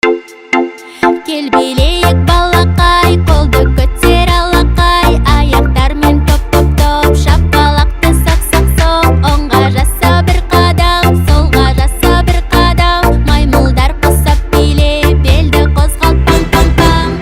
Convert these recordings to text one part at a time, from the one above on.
Кел билейік балақай, қолды көтер алақай, аяқтармен топ-топ-топ, шапалақты соқ-соқ-соқ. Оңға жаса бір қадам, солға жаса бір қадам, маймылдар қосап биле, белді қозғалт пам-пам-пам.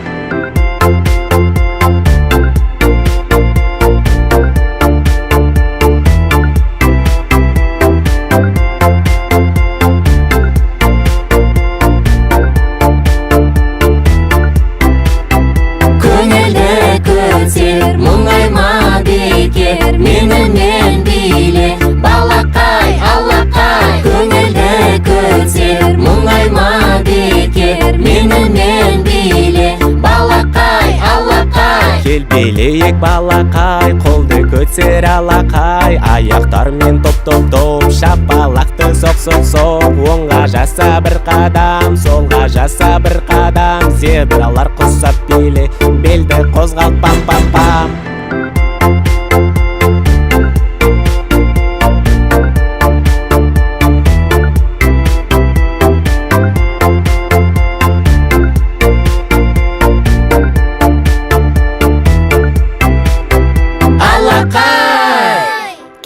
Көңілді көтер, мұңайма бекер, менімен биле, балақай, алақай. Көңілді көтер, мұңайма бекер, менімен биле, балақай, алақай. Кел билейік балақай, қолды көтер алақай, аяқтармен топ-топ-топ, шапалақты соқ-соқ-соқ. Оңға жаса бір қадам, солға жаса бір қадам, зебралар құсап биле, белді қозғалт пам-пам-пам.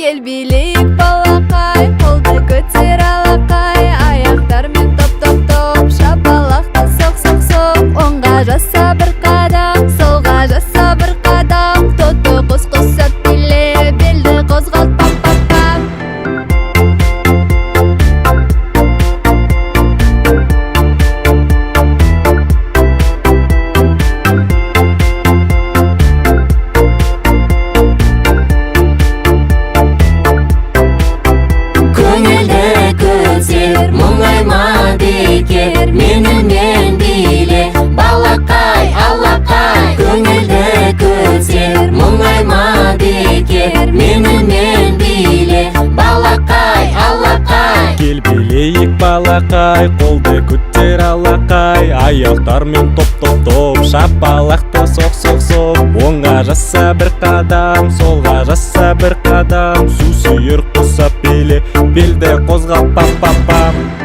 Кел билейік балақай, қолды көтер алақай, аяқтармен топ-топ-топ, шапалақты соқ-соқ-соқ. Оңға жаса бір қадам, солға жаса бір қадам, тоты құс құсап биле, белді қозғалт пам-пам-пам. Көңілді көтер, мұңайма бекер, менімен биле, балақай, алақай. Көңілді көтер, мұңайма бекер, менімен биле, балақай, алақай. Кел билейік балақай, қолды көтер алақай, аяқтармен топ-топ-топ, шапалақты соқ-соқ-соқ. Оңға жаса бір қадам, солға жаса бір қадам, су сүйір құсап биле, белді қозғалт пам-пам-пам.